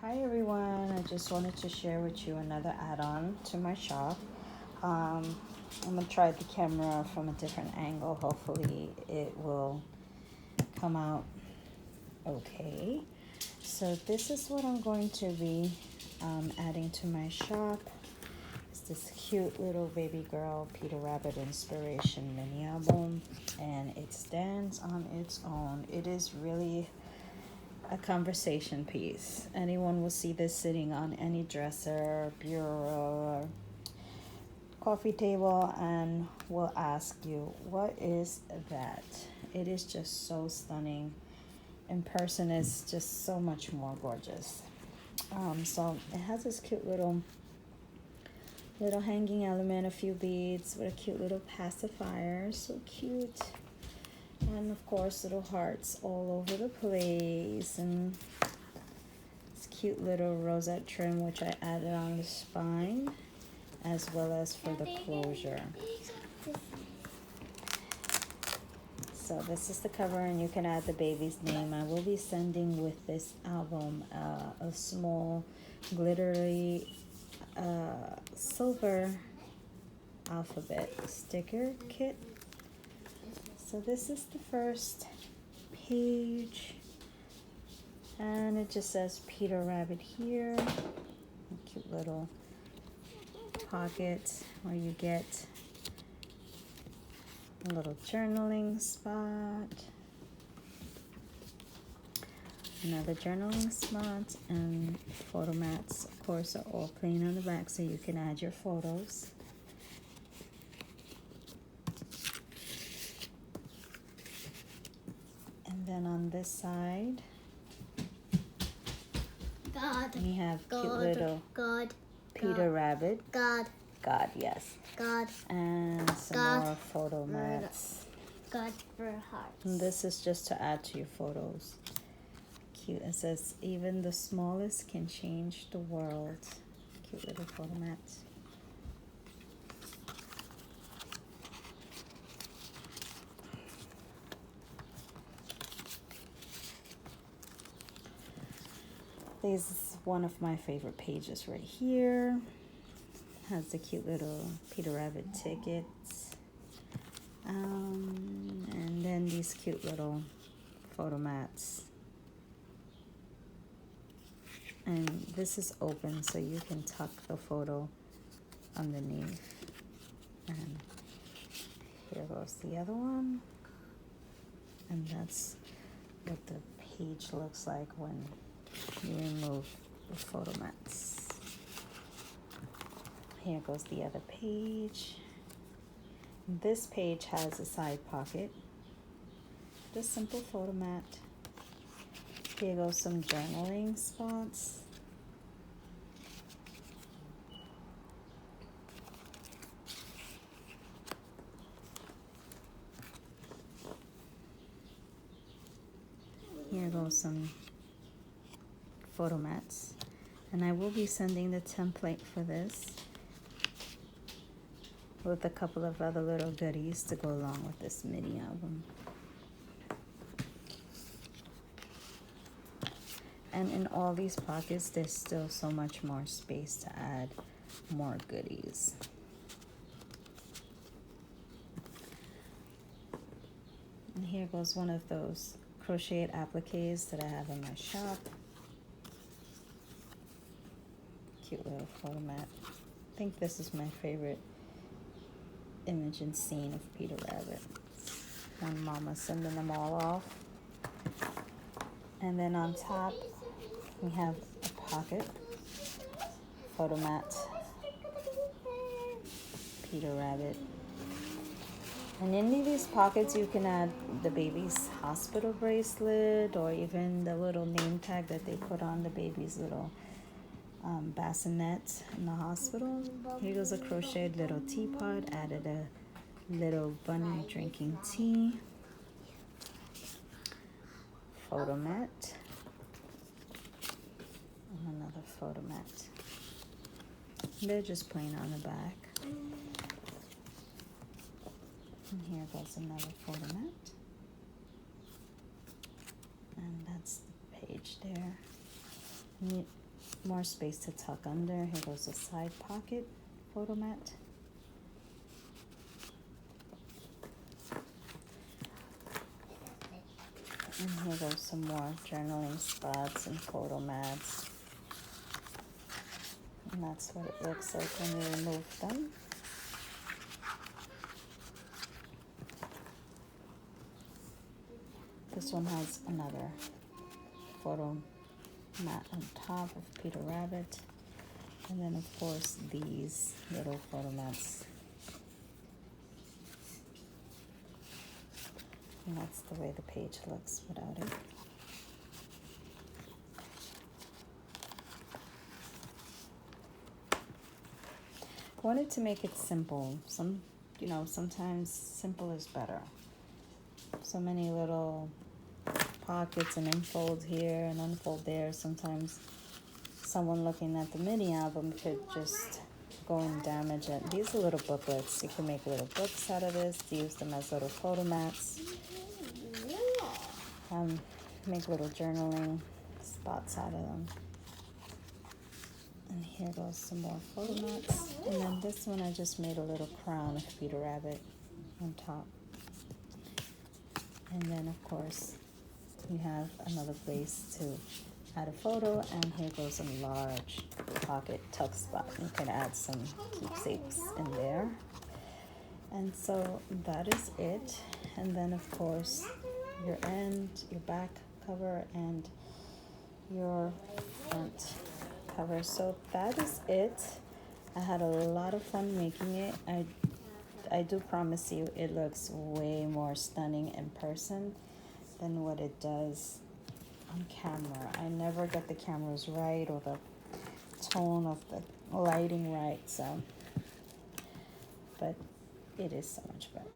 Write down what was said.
Hi everyone, I just wanted to share with you another add-on to my shop. I'm gonna try the camera from a different angle. Hopefully it will come out okay. So this is what I'm going to be adding to my shop. It's this cute little baby girl Peter Rabbit inspiration mini album, and it stands on its own. It is really a conversation piece. Anyone will see this sitting on any dresser, bureau, or coffee table and will ask you, what is that? It is just so stunning. In person, it's just so much more gorgeous. So it has this cute little hanging element, a few beads with a cute little pacifier. So cute. And of course, little hearts all over the place, and this cute little rosette trim, which I added on the spine, as well as for the closure. So this is the cover, and you can add the baby's name. I will be sending with this album a small glittery silver alphabet sticker kit. So this is the first page, and it just says Peter Rabbit here. A cute little pocket where you get a little journaling spot, another journaling spot, and photo mats, of course, are all plain on the back so you can add your photos. And then on this side, we have cute little Peter Rabbit. God, yes. And some more photo mats. God for hearts. And this is just to add to your photos. Cute. It says, even the smallest can change the world. Cute little photo mats. This is one of my favorite pages right here. Has the cute little Peter Rabbit tickets. And then these cute little photo mats. And this is open so you can tuck the photo underneath. And here goes the other one. And that's what the page looks like when you remove the photo mats. Here goes the other page. This page has a side pocket. Just simple photo mat. Here goes some journaling spots. Here goes some photo mats. And I will be sending the template for this with a couple of other little goodies to go along with this mini album. And in all these pockets, there's still so much more space to add more goodies. And here goes one of those crocheted appliques that I have in my shop. Cute little photo mat. I think this is my favorite image and scene of Peter Rabbit. One mama sending them all off. And then on top, we have a pocket, photo mat, Peter Rabbit. And in these pockets, you can add the baby's hospital bracelet or even the little name tag that they put on the baby's little bassinet in the hospital. Here goes a crocheted little teapot, added a little bunny drinking tea, photo mat, and another photo mat. They're just plain on the back. And here goes another photo mat. And that's the page there. And more space to tuck under. Here goes a side pocket photo mat. And here goes some more journaling spots and photo mats. And that's what it looks like when you remove them. This one has another photo mat on top of Peter Rabbit. And then of course these little photo mats. And that's the way the page looks without it. I wanted to make it simple. Sometimes simple is better. So many little pockets and unfold here and unfold there. Sometimes someone looking at the mini album could just go and damage it. These are little booklets. You can make little books out of this, use them as little photo mats. Make little journaling spots out of them. And here goes some more photo mats. And then this one I just made a little crown of Peter Rabbit on top. And then of course you have another place to add a photo, and here goes a large pocket tuck spot. You can add some keepsakes in there. And so that is it. And then of course your end, your back cover, and your front cover. So that is it. I had a lot of fun making it. I do promise you it looks way more stunning in person than what it does on camera. I never get the cameras right or the tone of the lighting right, but it is so much better.